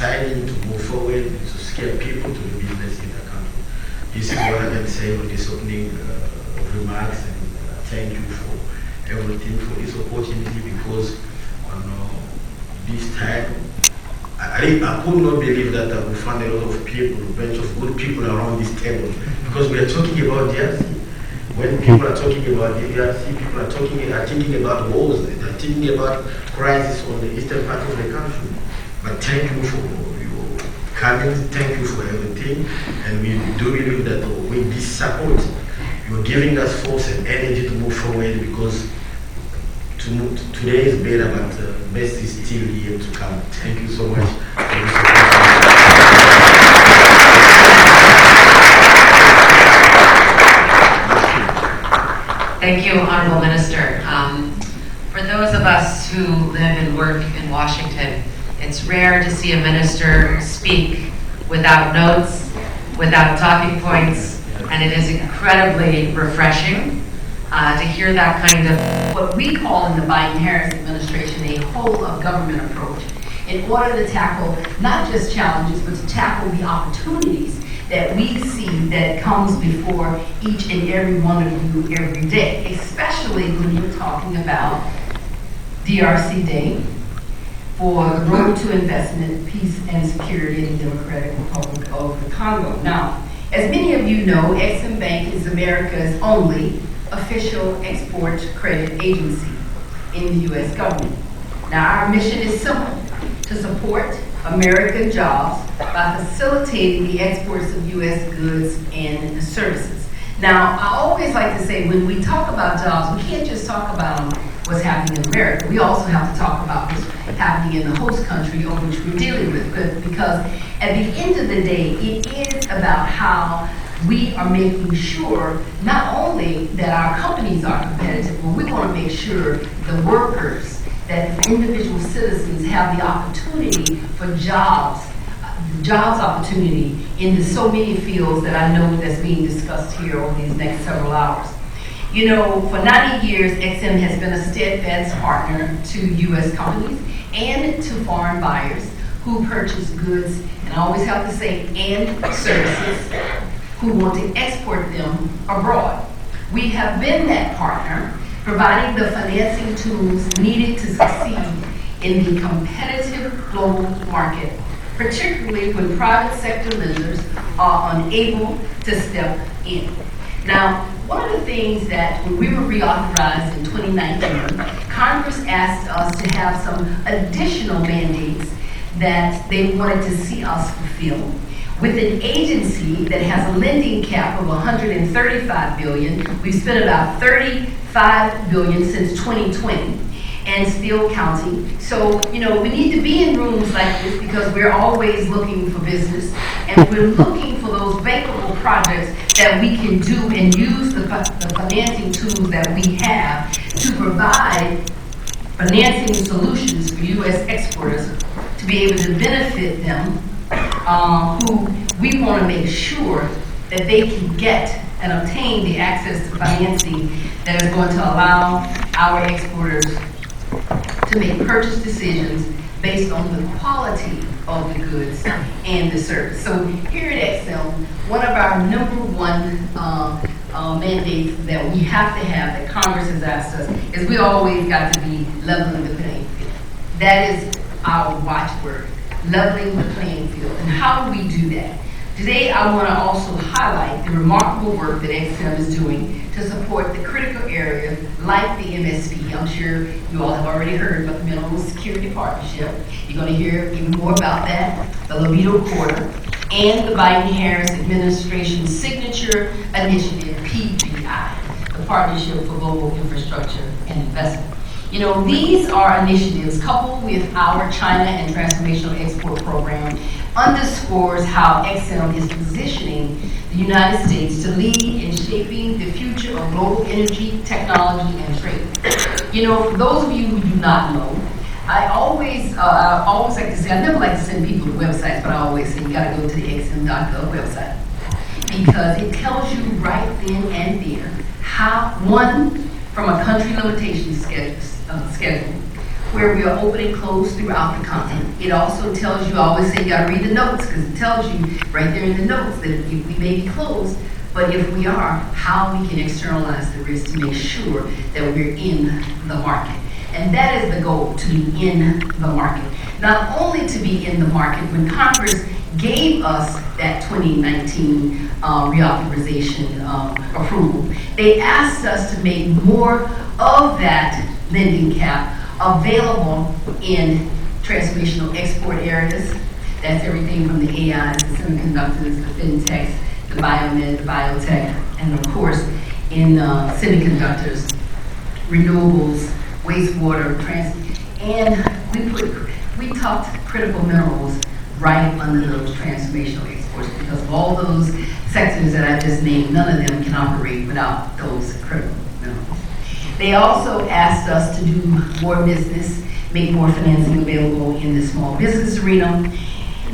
deciding to move forward to scale people to do business in the country. This is what I can say for this opening remarks, and thank you for everything, for this opportunity, because this time I could not believe that we found a lot of people, a bunch of good people around this table, because we are talking about DRC. When people are talking about the DRC, people are thinking about wars, they are thinking about crisis on the eastern part of the country. But thank you for your coming, thank you for everything, and we do believe that with this support, you're giving us force and energy to move forward, because today is better, but the best is still yet to come. Thank you so much. Thank you, Honorable Minister. For those of us who live and work in Washington, it's rare to see a minister speak without notes, without talking points, and it is incredibly refreshing to hear that kind of what we call in the Biden-Harris administration a whole-of-government approach in order to tackle not just challenges, but to tackle the opportunities that we see that comes before each and every one of you every day, especially when you're talking about DRC Day for the road to investment, peace and security in the Democratic Republic of the Congo. Now, as many of you know, Eximbank is America's only official export credit agency in the U.S. government. Now, our mission is simple: to support American jobs by facilitating the exports of U.S. goods and services. Now, I always like to say, when we talk about jobs, we can't just talk about what's happening in America. We also have to talk about what's happening in the host country of which we're dealing with, because at the end of the day, it is about how we are making sure not only that our companies are competitive, but we want to make sure the workers, that the individual citizens have the opportunity for jobs opportunity in so many fields that I know that's being discussed here over these next several hours. You know, for 90 years, XM has been a steadfast partner to U.S. companies and to foreign buyers who purchase goods, and I always have to say, and services, who want to export them abroad. We have been that partner, providing the financing tools needed to succeed in the competitive global market, particularly when private sector lenders are unable to step in. Now, one of the things that when we were reauthorized in 2019, Congress asked us to have some additional mandates that they wanted to see us fulfill. With an agency that has a lending cap of $135 billion, we've spent about $35 billion since 2020 and still counting. So, you know, we need to be in rooms like this because we're always looking for business, and we're looking for those bankable projects that we can do and use the financing tools that we have to provide financing solutions for U.S. exporters to be able to benefit them, who we want to make sure that they can get and obtain the access to financing that is going to allow our exporters to make purchase decisions based on the quality of the goods and the service. So here at XM, one of our #1 mandates that we have to have, that Congress has asked us, is we always got to be leveling the playing field. That is our watchword, leveling the playing field. And how do we do that? Today, I want to also highlight the remarkable work that XM is doing to support the critical areas like the MSP. I'm sure you all have already heard about the Minimum Security Partnership. You're going to hear even more about that, the Libido Quarter, and the Biden-Harris administration's signature initiative, PGI, the Partnership for Global Infrastructure and Investment. You know, these are initiatives coupled with our China and Transformational Export Program underscores how XM is positioning the United States to lead in shaping the future of global energy, technology, and trade. You know, for those of you who do not know, I always like to say, I never like to send people to websites, but I always say you gotta go to the xm.gov website, because it tells you right then and there how, one, from a country limitation schedule, where we are open and closed throughout the continent. It also tells you, I always say you gotta read the notes, because it tells you right there in the notes that if we may be closed, but if we are, how we can externalize the risk to make sure that we're in the market. And that is the goal, to be in the market. Not only to be in the market, when Congress gave us that 2019 reauthorization approval, they asked us to make more of that lending cap available in transformational export areas. That's everything from the AIs, the semiconductors, the fintechs, the biomed, the biotech, and of course in semiconductors, renewables, wastewater, and we tucked critical minerals right under those transformational exports, because of all those sectors that I just named, none of them can operate without those critical minerals. They also asked us to do more business, make more financing available in the small business arena,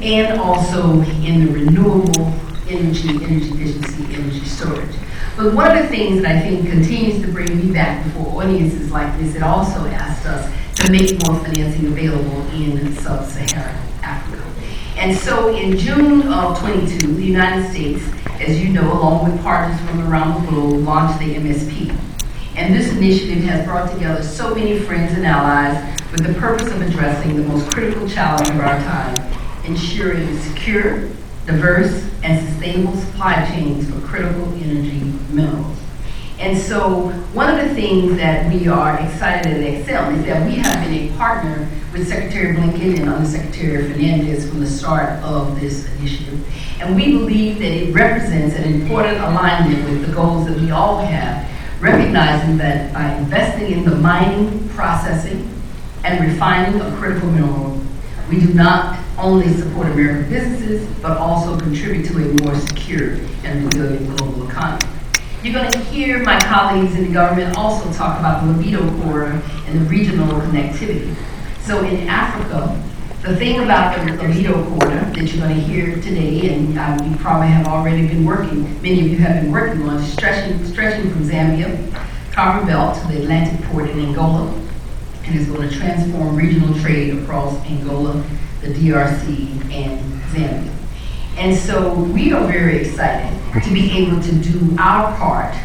and also in the renewable energy efficiency, energy storage. But one of the things that I think continues to bring me back before audiences like this, it also asked us to make more financing available in sub-Saharan Africa. And so in June of 22, the United States, as you know, along with partners from around the globe, launched the MSP. And this initiative has brought together so many friends and allies with the purpose of addressing the most critical challenge of our time, ensuring secure, diverse, and sustainable supply chains for critical energy minerals. And so one of the things that we are excited at Excel is that we have been a partner with Secretary Blinken and Undersecretary Fernandez from the start of this initiative. And we believe that it represents an important alignment with the goals that we all have, recognizing that by investing in the mining, processing, and refining of critical minerals, we do not only support American businesses, but also contribute to a more secure and resilient global economy. You're going to hear my colleagues in the government also talk about the libido corridor and the regional connectivity. So in Africa, the thing about the libido corridor that you're going to hear today, and you probably have already been working, many of you have been working on, stretching from Zambia, Cabo Belt to the Atlantic port in Angola, and is going to transform regional trade across Angola, the DRC, and Zambia. And so we are very excited to be able to do our part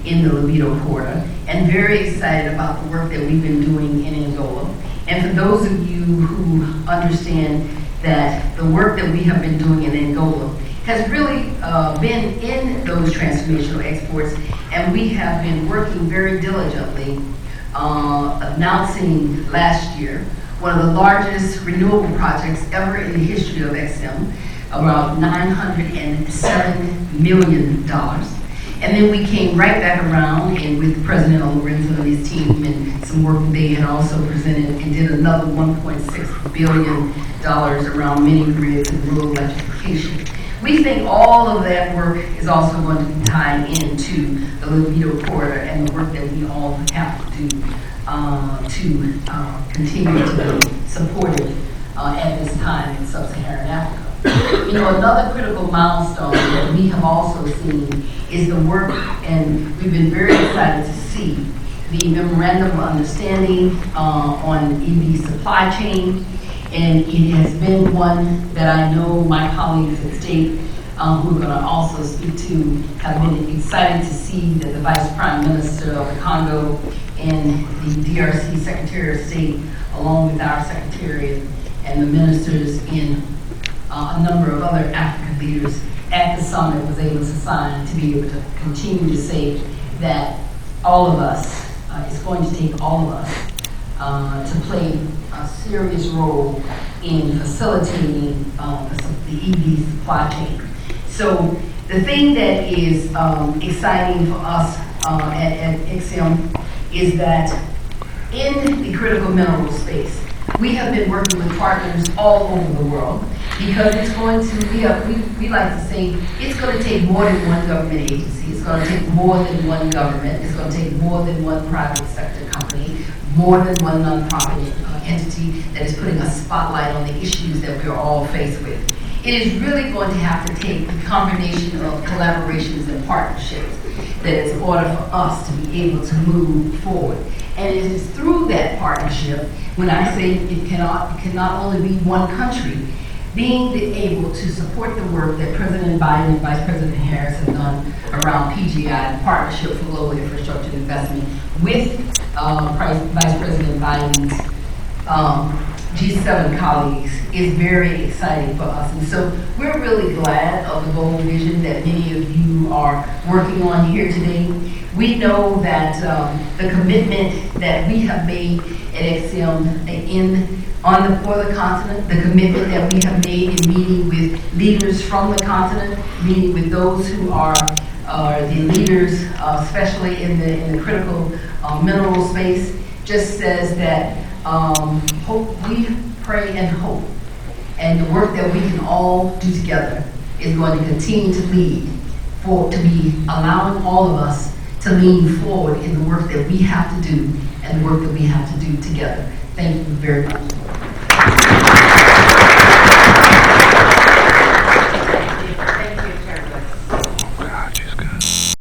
in the libido corridor, and very excited about the work that we've been doing in Angola. And for those of you who understand that the work that we have been doing in Angola has really been in those transformational exports, and we have been working very diligently, announcing last year one of the largest renewable projects ever in the history of XM, around $907 million. And then we came right back around, and with President Lorenzo and his team and some work they had also presented, and did another $1.6 billion around mini grids and rural electrification. We think all of that work is also going to be tied into the libido corridor and the work that we all have to do to continue to be supportive at this time in sub-Saharan Africa. You know, another critical milestone that we have also seen is the work, and we've been very excited to see the memorandum of understanding on EV supply chain. And it has been one that I know my colleagues at State, who are going to also speak to, have been excited to see that the Vice Prime Minister of the Congo and the DRC Secretary of State, along with our Secretary and the ministers in a number of other African leaders at the summit, was able to sign to be able to continue to say that all of us, it's going to take all of us to play a serious role in facilitating the EV supply chain. So the thing that is exciting for us at XM is that in the critical mineral space, we have been working with partners all over the world, because it's going to be we like to say, it's going to take more than one government agency, it's going to take more than one government, it's going to take more than one private sector company, more than one nonprofit entity that is putting a spotlight on the issues that we are all faced with. It is really going to have to take a combination of collaborations and partnerships that is in order for us to be able to move forward. And it is through that partnership, when I say it cannot only be one country, being able to support the work that President Biden and Vice President Harris have done around PGI, the Partnership for Global Infrastructure Investment, with Vice President Biden's G7 colleagues is very exciting for us. And so we're really glad of the global vision that many of you are working on here today. We know that the commitment that we have made at Exim for the continent, the commitment that we have made in meeting with leaders from the continent, meeting with those who are the leaders, especially in the critical mineral space, just says that we pray and hope, and the work that we can all do together is going to continue to lead to be allowing all of us to lean forward in the work that we have to do and the work that we have to do together. Thank you very much.